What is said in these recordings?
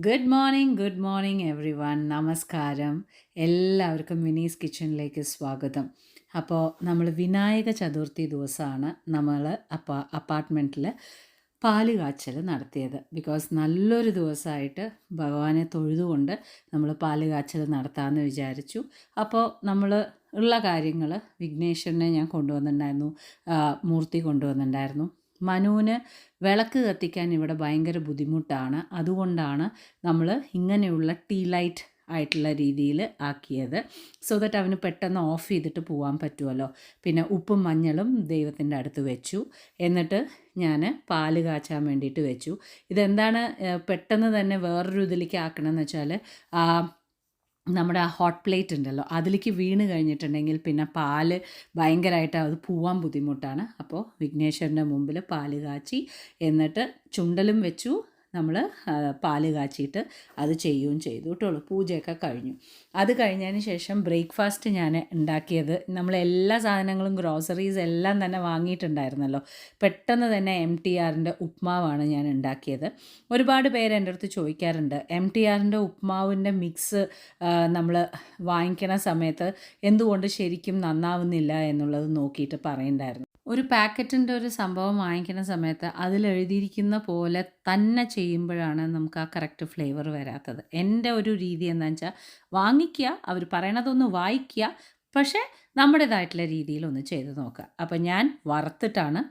Good morning every one. നമസ്കാരം. എല്ലാവർക്കും വിനീസ് കിച്ചണിലേക്ക് സ്വാഗതം. അപ്പോൾ നമ്മൾ വിനായക ചതുർത്ഥി ദിവസമാണ് നമ്മൾ അപ്പാർട്ട്മെൻറ്റിൽ പാല് കാച്ചൽ നടത്തിയത്. ബിക്കോസ് നല്ലൊരു ദിവസമായിട്ട് ഭഗവാനെ തൊഴുതുകൊണ്ട് നമ്മൾ പാല് കാച്ചൽ നടത്താമെന്ന് വിചാരിച്ചു. അപ്പോൾ നമ്മൾ ഉള്ള കാര്യങ്ങൾ വിഘ്നേശ്വരനെ ഞാൻ കൊണ്ടുവന്നിട്ടുണ്ടായിരുന്നു, മൂർത്തി കൊണ്ടുവന്നിട്ടുണ്ടായിരുന്നു. മനുവിന് വിളക്ക് കത്തിക്കാൻ ഇവിടെ ഭയങ്കര ബുദ്ധിമുട്ടാണ്. അതുകൊണ്ടാണ് നമ്മൾ ഇങ്ങനെയുള്ള ടീ ലൈറ്റ് ആയിട്ടുള്ള രീതിയിൽ ആക്കിയത്. സോ ദാറ്റ് അവന് പെട്ടെന്ന് ഓഫ് ചെയ്തിട്ട് പോകാൻ പറ്റുമല്ലോ. പിന്നെ ഉപ്പും മഞ്ഞളും ദൈവത്തിൻ്റെ അടുത്ത് വെച്ചു. എന്നിട്ട് ഞാൻ പാല് കാച്ചാൻ വേണ്ടിയിട്ട് വെച്ചു. ഇതെന്താണ് പെട്ടെന്ന് തന്നെ വേറൊരു ഇതിലേക്ക് ആക്കണമെന്ന് വെച്ചാൽ നമ്മുടെ ആ ഹോട്ട് പ്ലേറ്റ് ഉണ്ടല്ലോ, അതിലേക്ക് വീണ് കഴിഞ്ഞിട്ടുണ്ടെങ്കിൽ പിന്നെ പാല് ഭയങ്കരമായിട്ട് അത് പോവാൻ ബുദ്ധിമുട്ടാണ്. അപ്പോൾ വിഘ്നേശ്വരൻ്റെ മുമ്പിൽ പാല് കാച്ചി എന്നിട്ട് ചുണ്ടലും വെച്ചു. നമ്മൾ പാല് കാച്ചിയിട്ട് അത് ചെയ്യുകയും ചെയ്തു കേട്ടോളൂ. പൂജയൊക്കെ കഴിഞ്ഞു. അത് കഴിഞ്ഞതിന് ശേഷം ബ്രേക്ക്ഫാസ്റ്റ് ഞാൻ ഉണ്ടാക്കിയത്, നമ്മൾ എല്ലാ സാധനങ്ങളും ഗ്രോസറീസ് എല്ലാം തന്നെ വാങ്ങിയിട്ടുണ്ടായിരുന്നല്ലോ. പെട്ടെന്ന് തന്നെ MTRൻ്റെ ഉപ്മാവാണ് ഞാൻ ഉണ്ടാക്കിയത്. ഒരുപാട് പേര് എൻ്റെ അടുത്ത് ചോദിക്കാറുണ്ട്, MTRൻ്റെ ഉപ്മാവിൻ്റെ മിക്സ് നമ്മൾ വാങ്ങിക്കണ സമയത്ത് എന്തുകൊണ്ട് ശരിക്കും നന്നാവുന്നില്ല എന്നുള്ളത് നോക്കിയിട്ട് പറയുന്നുണ്ടായിരുന്നു. ഒരു പാക്കറ്റിൻ്റെ ഒരു സംഭവം വാങ്ങിക്കുന്ന സമയത്ത് അതിലെഴുതിയിരിക്കുന്ന പോലെ തന്നെ ചെയ്യുമ്പോഴാണ് നമുക്ക് ആ കറക്റ്റ് ഫ്ലേവർ വരാത്തത്. എൻ്റെ ഒരു രീതി എന്താണെന്ന് വെച്ചാൽ, വാങ്ങിക്കുക, അവർ പറയണതൊന്ന് വായിക്കുക, പക്ഷേ നമ്മുടേതായിട്ടുള്ള രീതിയിലൊന്ന് ചെയ്ത് നോക്കുക. അപ്പോൾ ഞാൻ വറുത്തിട്ടാണ്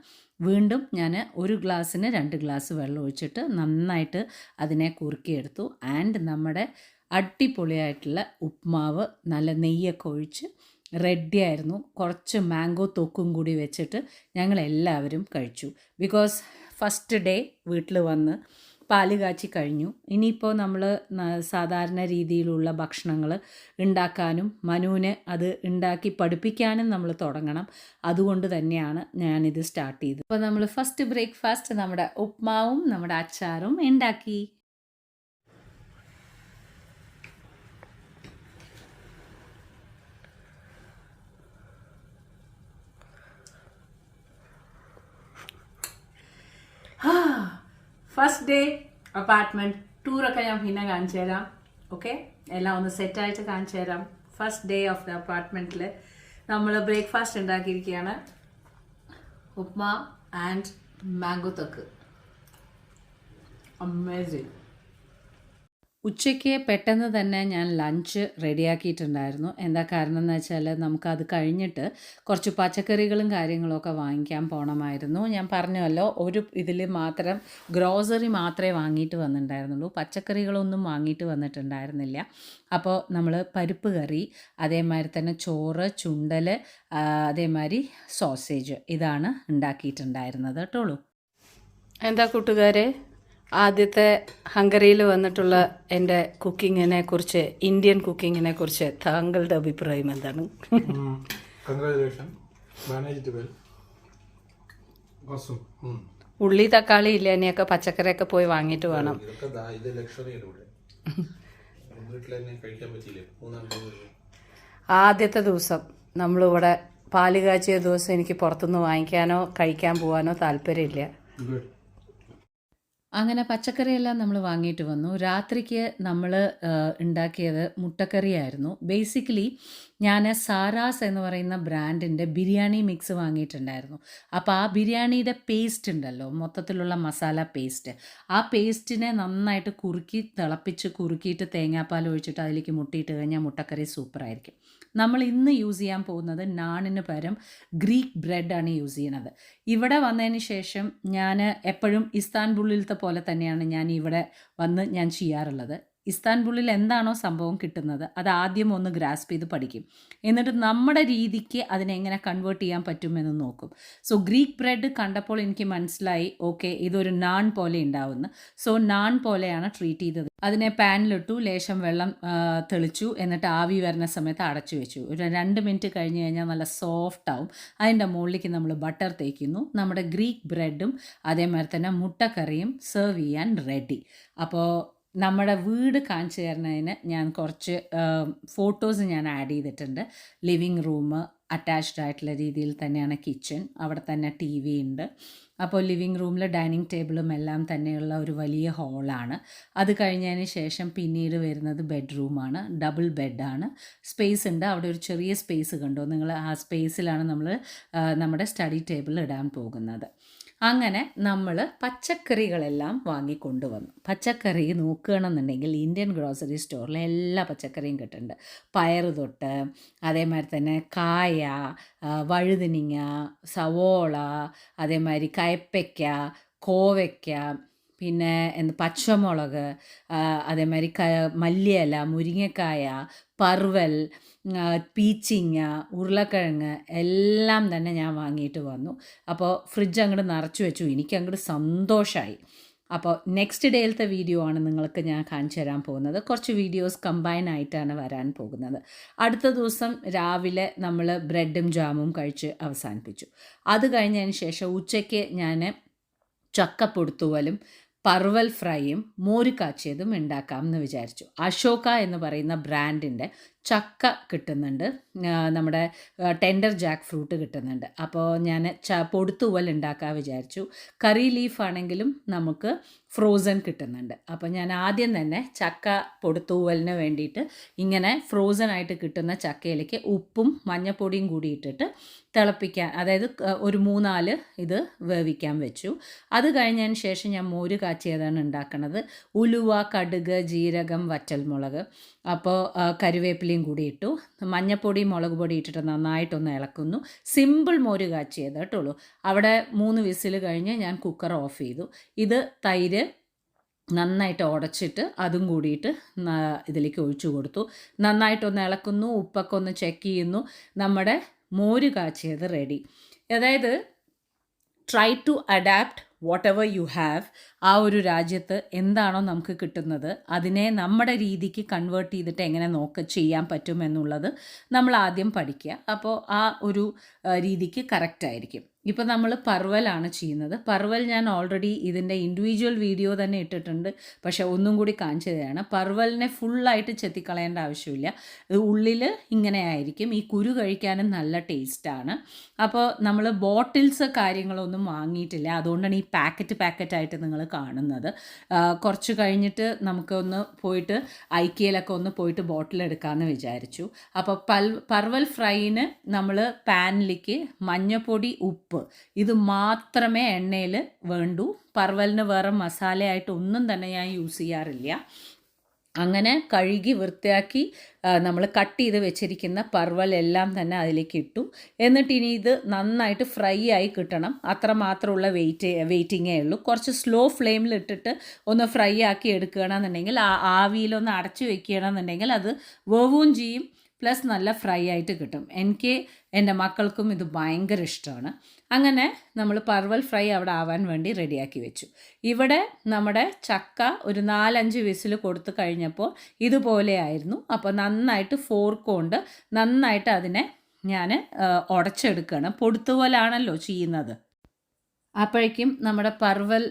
വീണ്ടും ഞാൻ ഒരു ഗ്ലാസ്സിന് 2 ഗ്ലാസ് വെള്ളം ഒഴിച്ചിട്ട് നന്നായിട്ട് അതിനെ കുറുക്കിയെടുത്തു. ആൻഡ് നമ്മുടെ അടിപൊളിയായിട്ടുള്ള ഉപ്മാവ് നല്ല നെയ്യൊക്കെ ഒഴിച്ച് റെഡി ആയിരുന്നു. കുറച്ച് മാംഗോ തൊക്കും കൂടി വെച്ചിട്ട് ഞങ്ങളെല്ലാവരും കഴിച്ചു. ബിക്കോസ് ഫസ്റ്റ് ഡേ വീട്ടിൽ വന്ന് പാല് കാച്ചി കഴിഞ്ഞു. ഇനിയിപ്പോൾ നമ്മൾ സാധാരണ രീതിയിലുള്ള ഭക്ഷണങ്ങൾ ഉണ്ടാക്കാനും മനുവിന് അത് ഉണ്ടാക്കി പഠിപ്പിക്കാനും നമ്മൾ തുടങ്ങണം. അതുകൊണ്ട് തന്നെയാണ് ഞാനിത് സ്റ്റാർട്ട് ചെയ്തത്. അപ്പോൾ നമ്മൾ ഫസ്റ്റ് ബ്രേക്ക്ഫാസ്റ്റ് നമ്മുടെ ഉപ്മാവും നമ്മുടെ അച്ചാറും ഉണ്ടാക്കി. ഫസ്റ്റ് ഡേ അപ്പാർട്ട്മെൻറ്റ് ടൂറൊക്കെ ഞാൻ പിന്നെ കാണിച്ചു തരാം. ഓക്കെ, എല്ലാം ഒന്ന് സെറ്റായിട്ട് കാണിച്ചു തരാം. ഫസ്റ്റ് ഡേ ഓഫ് ദ അപ്പാർട്ട്മെൻറ്റിൽ നമ്മൾ ബ്രേക്ക്ഫാസ്റ്റ് ഉണ്ടാക്കിയിരിക്കുകയാണ്. ഉപ്മാ ആൻഡ് മാംഗോ തക്ക്. അമേസിങ്. ഉച്ചയ്ക്ക് പെട്ടെന്ന് തന്നെ ഞാൻ ലഞ്ച് റെഡിയാക്കിയിട്ടുണ്ടായിരുന്നു. എന്താ കാരണം എന്ന് വെച്ചാൽ, നമുക്കത് കഴിഞ്ഞിട്ട് കുറച്ച് പച്ചക്കറികളും കാര്യങ്ങളൊക്കെ വാങ്ങിക്കാൻ പോകണമായിരുന്നു. ഞാൻ പറഞ്ഞല്ലോ, ഒരു ഇതിൽ മാത്രം ഗ്രോസറി മാത്രമേ വാങ്ങിയിട്ട് വന്നിട്ടുണ്ടായിരുന്നുള്ളൂ, പച്ചക്കറികളൊന്നും വാങ്ങിയിട്ട് വന്നിട്ടുണ്ടായിരുന്നില്ല. അപ്പോൾ നമ്മൾ പരിപ്പ് കറി, അതേമാതിരി തന്നെ ചോറ്, ചുണ്ടൽ, അതേമാതിരി സോസേജ്, ഇതാണ് ഉണ്ടാക്കിയിട്ടുണ്ടായിരുന്നത് കേട്ടോളൂ. എന്താ കൂട്ടുകാരെ, ആദ്യത്തെ ഹംഗറിയിൽ വന്നിട്ടുള്ള എൻ്റെ കുക്കിങ്ങിനെ കുറിച്ച്, ഇന്ത്യൻ കുക്കിങ്ങിനെ കുറിച്ച് താങ്കളുടെ അഭിപ്രായം എന്താണ്? ഉള്ളി തക്കാളി ഇല്ല, ഇനിയൊക്കെ പച്ചക്കറിയൊക്കെ പോയി വാങ്ങിയിട്ട് വേണം. ആദ്യത്തെ ദിവസം നമ്മളിവിടെ പാല് കാച്ചിയ ദിവസം എനിക്ക് പുറത്തുനിന്ന് വാങ്ങിക്കാനോ കഴിക്കാൻ പോകാനോ താല്പര്യമില്ല. അങ്ങനെ പച്ചക്കറിയെല്ലാം നമ്മൾ വാങ്ങിയിട്ട് വന്നു. രാത്രിക്ക് നമ്മൾ ഉണ്ടാക്കിയത് മുട്ടക്കറിയായിരുന്നു. ബേസിക്കലി ഞാൻ സാറാസ് എന്ന് പറയുന്ന ബ്രാൻഡിൻ്റെ ബിരിയാണി മിക്സ് വാങ്ങിയിട്ടുണ്ടായിരുന്നു. അപ്പോൾ ആ ബിരിയാണിയുടെ പേസ്റ്റ് ഉണ്ടല്ലോ, മൊത്തത്തിലുള്ള മസാല പേസ്റ്റ്, ആ പേസ്റ്റിനെ നന്നായിട്ട് തിളപ്പിച്ച് കുറുക്കിയിട്ട് തേങ്ങാപ്പാൽ ഒഴിച്ചിട്ട് അതിലേക്ക് മുട്ടിയിട്ട് കഴിഞ്ഞാൽ മുട്ടക്കറി സൂപ്പറായിരിക്കും. നമ്മൾ ഇന്ന് യൂസ് ചെയ്യാൻ പോകുന്നത് നാണിന് പകരം ഗ്രീക്ക് ബ്രെഡാണ് യൂസ് ചെയ്യുന്നത്. ഇവിടെ വന്നതിന് ശേഷം ഞാൻ എപ്പോഴും ഇസ്താൻബുളിലത്തെ പോലെ തന്നെയാണ് ഞാൻ ഇവിടെ വന്ന് ഞാൻ ചെയ്യാറുള്ളത്. ഇസ്താൻബുളിൽ എന്താണോ സംഭവം കിട്ടുന്നത് അത് ആദ്യം ഒന്ന് ഗ്രാസ്പ് ചെയ്ത് പഠിക്കും. എന്നിട്ട് നമ്മുടെ രീതിക്ക് അതിനെ എങ്ങനെ കൺവേർട്ട് ചെയ്യാൻ പറ്റുമെന്ന് നോക്കും. സോ ഗ്രീക്ക് ബ്രെഡ് കണ്ടപ്പോൾ എനിക്ക് മനസ്സിലായി, ഓക്കെ, ഇതൊരു നാൺ പോലെ ഉണ്ടാവുന്നു. സോ നാൺ പോലെയാണ് ട്രീറ്റ് ചെയ്തത്. അതിനെ പാനിലിട്ടു, ലേശം വെള്ളം തെളിച്ചു, എന്നിട്ട് ആവി വരുന്ന സമയത്ത് അടച്ചു വെച്ചു. ഒരു 2 മിനിറ്റ് കഴിഞ്ഞ് കഴിഞ്ഞാൽ നല്ല സോഫ്റ്റ് ആവും. അതിൻ്റെ മുകളിലേക്ക് നമ്മൾ ബട്ടർ തേക്കുന്നു. നമ്മുടെ ഗ്രീക്ക് ബ്രെഡും അതേമാതിരി തന്നെ മുട്ടക്കറിയും സെർവ് ചെയ്യാൻ റെഡി. അപ്പോൾ നമ്മുടെ വീട് കാണിച്ചു തരുന്നതിന് ഞാൻ കുറച്ച് ഫോട്ടോസ് ഞാൻ ആഡ് ചെയ്തിട്ടുണ്ട്. ലിവിങ് റൂം അറ്റാച്ച്ഡ് ആയിട്ടുള്ള രീതിയിൽ തന്നെയാണ് കിച്ചൺ, അവിടെ തന്നെ TV ഉണ്ട്. അപ്പോൾ ലിവിങ് റൂമിൽ ഡൈനിങ് ടേബിളും എല്ലാം തന്നെയുള്ള ഒരു വലിയ ഹാളാണ്. അത് കഴിഞ്ഞതിന് ശേഷം പിന്നീട് വരുന്നത് ബെഡ്റൂമാണ്. ഡബിൾ ബെഡാണ്. സ്പേസ് ഉണ്ട്. അവിടെ ഒരു ചെറിയ സ്പേസ് കണ്ടോ നിങ്ങൾ? ആ സ്പേസിലാണ് നമ്മൾ നമ്മുടെ സ്റ്റഡി ടേബിൾ ഇടാൻ പോകുന്നത്. അങ്ങനെ നമ്മൾ പച്ചക്കറികളെല്ലാം വാങ്ങിക്കൊണ്ടുവന്നു. പച്ചക്കറി നോക്കുകയാണെന്നുണ്ടെങ്കിൽ ഇന്ത്യൻ ഗ്രോസറി സ്റ്റോറിൽ എല്ലാ പച്ചക്കറിയും കിട്ടുന്നുണ്ട്. പയർ തൊട്ട് അതേമാതിരി തന്നെ കായ, വഴുതനങ്ങ, സവോള, അതേമാതിരി കയ്പ്പയ്ക്ക, കോവയ്ക്ക, പിന്നെ പച്ചമുളക്, അതേമാതിരി മല്ലിയില, മുരിങ്ങക്കായ, പർവൽ, പീച്ചിങ്ങ, ഉരുളക്കിഴങ്ങ് എല്ലാം തന്നെ ഞാൻ വാങ്ങിയിട്ട് വന്നു. അപ്പോൾ ഫ്രിഡ്ജ് അങ്ങോട്ട് നിറച്ച് വെച്ചു. എനിക്കങ്ങോട്ട് സന്തോഷമായി. അപ്പോൾ നെക്സ്റ്റ് ഡേയിലത്തെ വീഡിയോ ആണ് നിങ്ങൾക്ക് ഞാൻ കാണിച്ചു തരാൻ പോകുന്നത്. കുറച്ച് വീഡിയോസ് കമ്പൈൻ ആയിട്ടാണ് വരാൻ പോകുന്നത്. അടുത്ത ദിവസം രാവിലെ നമ്മൾ ബ്രെഡും ജാമും കഴിച്ച് അവസാനിപ്പിച്ചു. അത് കഴിഞ്ഞതിന് ശേഷം ഉച്ചയ്ക്ക് ഞാൻ ചക്കപ്പൊടുത്തുവലും പർവൽ ഫ്രൈയും മോര് കാച്ചിയതും ഉണ്ടാക്കാമെന്ന് വിചാരിച്ചു. അശോക എന്ന് പറയുന്ന ബ്രാൻഡിൻ്റെ ചക്ക കിട്ടുന്നുണ്ട്, നമ്മുടെ ടെൻഡർ ജാക്ക് ഫ്രൂട്ട് കിട്ടുന്നുണ്ട്. അപ്പോൾ ഞാൻ പൊടുത്തുവൽ ഉണ്ടാക്കാൻ വിചാരിച്ചു. കറി ലീഫ് ആണെങ്കിലും നമുക്ക് ഫ്രോസൺ കിട്ടുന്നുണ്ട്. അപ്പോൾ ഞാൻ ആദ്യം തന്നെ ചക്ക പൊടുത്തുവലിന് വേണ്ടിയിട്ട് ഇങ്ങനെ ഫ്രോസൺ ആയിട്ട് കിട്ടുന്ന ചക്കയിലേക്ക് ഉപ്പും മഞ്ഞൾപ്പൊടിയും കൂടി ഇട്ടിട്ട് തിളപ്പിക്കാൻ, അതായത് ഒരു 3-4 ഇത് വേവിക്കാൻ വെച്ചു. അത് കഴിഞ്ഞതിന് ശേഷം ഞാൻ മോര് കാച്ചിയതാണ് ഉണ്ടാക്കുന്നത്. ഉലുവ, കടുക്, ജീരകം, വറ്റൽമുളക്, അപ്പോൾ കറിവേപ്പിലയും കൂടി ഇട്ടു. മഞ്ഞൾപ്പൊടി, മുളക് പൊടി ഇട്ടിട്ട് നന്നായിട്ടൊന്ന് ഇളക്കുന്നു. സിമ്പിൾ മോര് കാച്ചിയത് കേട്ടുള്ളൂ. അവിടെ 3 വിസിൽ കഴിഞ്ഞ് ഞാൻ കുക്കർ ഓഫ് ചെയ്തു. ഇത് തൈര് നന്നായിട്ട് ഉടച്ചിട്ട് അതും കൂടിയിട്ട് ഇതിലേക്ക് ഒഴിച്ചു കൊടുത്തു. നന്നായിട്ടൊന്ന് ഇളക്കുന്നു. ഉപ്പൊക്കെ ഒന്ന് ചെക്ക് ചെയ്യുന്നു. നമ്മുടെ മോര് കാച്ചിയത് റെഡി. അതായത് try to adapt whatever you have. ആ ഒരു രാജ്യത്ത് എന്താണോ നമുക്ക് കിട്ടുന്നത് അതിനെ നമ്മുടെ രീതിക്ക് കൺവേർട്ട് ചെയ്തിട്ട് എങ്ങനെ ചെയ്യാൻ പറ്റും എന്നുള്ളത് നമ്മൾ ആദ്യം പഠിക്കുക. അപ്പോൾ ആ ഒരു രീതിക്ക് കറക്റ്റായിരിക്കും. ഇപ്പോൾ നമ്മൾ പർവലാണ് ചെയ്യുന്നത്. പർവൽ ഞാൻ ഓൾറെഡി ഇതിൻ്റെ ഇൻഡിവിജ്വൽ വീഡിയോ തന്നെ ഇട്ടിട്ടുണ്ട്. പക്ഷേ ഒന്നും കൂടി കാണിച്ചു തരാണ്. പർവലിനെ ഫുള്ളായിട്ട് ചെത്തിക്കളയേണ്ട ആവശ്യമില്ല. ഇത് ഉള്ളിൽ ഇങ്ങനെ ആയിരിക്കും. ഈ കുരു കഴിക്കാനും നല്ല ടേസ്റ്റാണ്. അപ്പോൾ നമ്മൾ ബോട്ടിൽസ് കാര്യങ്ങളൊന്നും വാങ്ങിയിട്ടില്ല. അതുകൊണ്ടാണ് ഈ പാക്കറ്റായിട്ട് നിങ്ങൾ കാണുന്നത്. കുറച്ച് കഴിഞ്ഞിട്ട് നമുക്കൊന്ന് പോയിട്ട് ഐക്കിയയിലൊക്കെ ഒന്ന് പോയിട്ട് ബോട്ടിൽ എടുക്കാമെന്ന് വിചാരിച്ചു. അപ്പോൾ പർവൽ ഫ്രൈന് നമ്മൾ പാനിലേക്ക് മഞ്ഞൾപ്പൊടി, ഉപ്പ് ഇത് മാത്രമേ എണ്ണയിൽ വേണ്ടൂ. പർവലിന് വേറെ മസാലയായിട്ട് ഒന്നും തന്നെ ഞാൻ യൂസ് ചെയ്യാറില്ല. അങ്ങനെ കഴുകി വൃത്തിയാക്കി നമ്മൾ കട്ട് ചെയ്ത് വെച്ചിരിക്കുന്ന പർവലെല്ലാം തന്നെ അതിലേക്ക് ഇട്ടു. എന്നിട്ട് ഇനി ഇത് നന്നായിട്ട് ഫ്രൈ ആയി കിട്ടണം. അത്ര മാത്രമുള്ള വെയിറ്റിങ്ങേ ഉള്ളൂ. കുറച്ച് സ്ലോ ഫ്ലെയിമിൽ ഇട്ടിട്ട് ഒന്ന് ഫ്രൈ ആക്കി എടുക്കുകയാണെന്നുണ്ടെങ്കിൽ, ആവിയിലൊന്ന് അടച്ചു വെക്കുകയാണെന്നുണ്ടെങ്കിൽ അത് വേവും ചെയ്യും, പ്ലസ് നല്ല ഫ്രൈ ആയിട്ട് കിട്ടും. എൻ്റെ മക്കൾക്കും ഇത് ഭയങ്കര ഇഷ്ടമാണ്. അങ്ങനെ നമ്മൾ പർവൽ ഫ്രൈ അവിടെ ആവാൻ വേണ്ടി റെഡിയാക്കി വെച്ചു. ഇവിടെ നമ്മുടെ ചക്ക ഒരു 4-5 വിസിൽ കൊടുത്തു കഴിഞ്ഞപ്പോൾ ഇതുപോലെ ആയിരുന്നു. അപ്പോൾ നന്നായിട്ട് ഫോർക്ക് കൊണ്ട് നന്നായിട്ട് അതിനെ ഞാൻ ഉടച്ചെടുക്കുകയാണ്. പൊടുത്തുപോലാണല്ലോ ചെയ്യുന്നത്. അപ്പോഴേക്കും നമ്മുടെ പർവൽ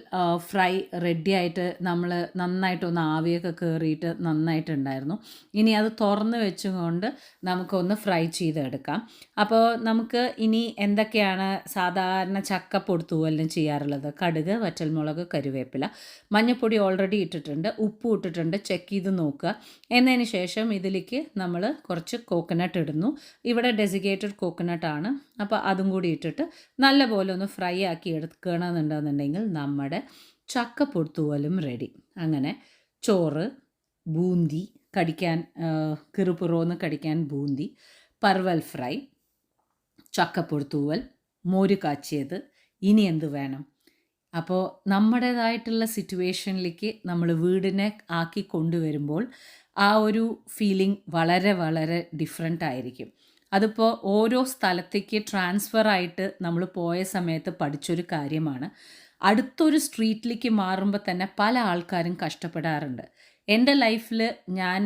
ഫ്രൈ റെഡിയായിട്ട് നമ്മൾ നന്നായിട്ടൊന്ന് ആവിയൊക്കെ കയറിയിട്ട് നന്നായിട്ടുണ്ടായിരുന്നു. ഇനി അത് തുറന്ന് വെച്ചുകൊണ്ട് നമുക്കൊന്ന് ഫ്രൈ ചെയ്തെടുക്കാം. അപ്പോൾ നമുക്ക് ഇനി എന്തൊക്കെയാണ് സാധാരണ ചക്ക പൊടുത്തുവലിന് ചെയ്യാറുള്ളത്? കടുക്, വറ്റൽമുളക്, കറിവേപ്പില, മഞ്ഞൾപ്പൊടി ഓൾറെഡി ഇട്ടിട്ടുണ്ട്, ഉപ്പും ഇട്ടിട്ടുണ്ട്. ചെക്ക് ചെയ്ത് നോക്കുക. എന്നതിന് ശേഷം ഇതിലേക്ക് നമ്മൾ കുറച്ച് കോക്കനട്ട് ഇടുന്നു. ഇവിടെ ഡെസിക്കേറ്റഡ് കോക്കനട്ടാണ്. അപ്പോൾ അതും കൂടി ഇട്ടിട്ട് നല്ലപോലെ ഒന്ന് ഫ്രൈ ആക്കി എടുക്കണമെന്നുണ്ടെന്നുണ്ടെങ്കിൽ നമ്മുടെ ചക്ക പൊടുത്തുവലും റെഡി. അങ്ങനെ ചോറ്, ബൂന്തി കടിക്കാൻ, കിറുപിറോന്ന് കടിക്കാൻ ബൂന്തി, പർവൽ ഫ്രൈ, ചക്ക പൊടുത്തുവൽ, മോര് കാച്ചിയത്, ഇനി എന്ത് വേണം? അപ്പോൾ നമ്മുടേതായിട്ടുള്ള സിറ്റുവേഷനിലേക്ക് നമ്മൾ വീടിനെ ആക്കി കൊണ്ടുവരുമ്പോൾ ആ ഒരു ഫീലിംഗ് വളരെ വളരെ ഡിഫറെൻ്റ് ആയിരിക്കും. അതിപ്പോൾ ഓരോ സ്ഥലത്തേക്ക് ട്രാൻസ്ഫർ ആയിട്ട് നമ്മൾ പോയ സമയത്ത് പഠിച്ചൊരു കാര്യമാണ്. അടുത്തൊരു സ്ട്രീറ്റിലേക്ക് മാറുമ്പോൾ തന്നെ പല ആൾക്കാരും കഷ്ടപ്പെടാറുണ്ട്. എൻ്റെ ലൈഫിൽ ഞാൻ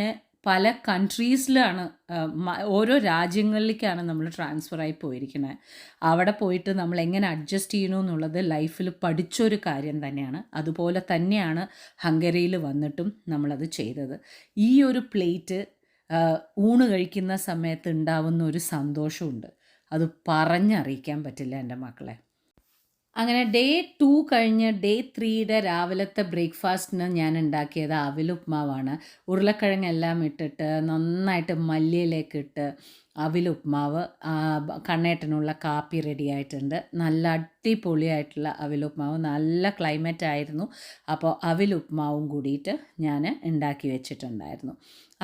പല കൺട്രീസിലാണ്, ഓരോ രാജ്യങ്ങളിലേക്കാണ് നമ്മൾ ട്രാൻസ്ഫറായി പോയിരിക്കുന്നത്. അവിടെ പോയിട്ട് നമ്മൾ എങ്ങനെ അഡ്ജസ്റ്റ് ചെയ്യണു എന്നുള്ളത് ലൈഫിൽ പഠിച്ചൊരു കാര്യം തന്നെയാണ്. അതുപോലെ തന്നെയാണ് ഹംഗറിയിൽ വന്നിട്ടും നമ്മളത് ചെയ്തത്. ഈ ഒരു പ്ലേറ്റ് ഊണ് കഴിക്കുന്ന സമയത്ത് ഉണ്ടാവുന്ന ഒരു സന്തോഷമുണ്ട്, അത് പറഞ്ഞറിയിക്കാൻ പറ്റില്ല എൻ്റെ മക്കളെ. അങ്ങനെ ഡേ 2 കഴിഞ്ഞ് ഡേ 3യുടെ രാവിലത്തെ ബ്രേക്ക്ഫാസ്റ്റിന് ഞാൻ ഉണ്ടാക്കിയത് അവിലുപ്മാവാണ്. ഉരുളക്കിഴങ്ങെല്ലാം ഇട്ടിട്ട് നന്നായിട്ട് മല്ലിയിലയൊക്കെ ഇട്ട് അവിലുപ്മാവ്, കണ്ണേട്ടനുള്ള കാപ്പി റെഡി ആയിട്ടുണ്ട്. നല്ല അടിപൊളിയായിട്ടുള്ള അവിലുപ്മാവ്. നല്ല ക്ലൈമറ്റ് ആയിരുന്നു. അപ്പോൾ അവിലുപ്മാവും കൂടിയിട്ട് ഞാൻ ഉണ്ടാക്കി വെച്ചിട്ടുണ്ടായിരുന്നു.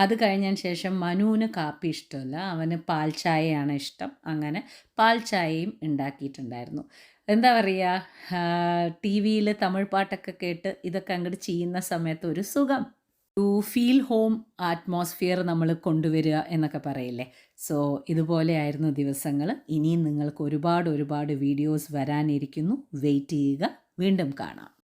അത് കഴിഞ്ഞതിന് ശേഷം മനുവിന് കാപ്പി ഇഷ്ടമല്ല, അവന് പാൽ ചായയാണ് ഇഷ്ടം. അങ്ങനെ പാൽ ചായയും ഉണ്ടാക്കിയിട്ടുണ്ടായിരുന്നു. എന്താ പറയുക, ടി വിയിൽ തമിഴ് പാട്ടൊക്കെ കേട്ട് ഇതൊക്കെ അങ്ങോട്ട് ചെയ്യുന്ന സമയത്ത് ഒരു സുഖം, ടു ഫീൽ ഹോം അറ്റ്മോസ്ഫിയർ നമ്മൾ കൊണ്ടുവരിക എന്നൊക്കെ പറയില്ലേ. സോ ഇതുപോലെയായിരുന്നു ദിവസങ്ങൾ. ഇനിയും നിങ്ങൾക്ക് ഒരുപാട് ഒരുപാട് വീഡിയോസ് വരാനിരിക്കുന്നു. വെയിറ്റ് ചെയ്യുക. വീണ്ടും കാണാം.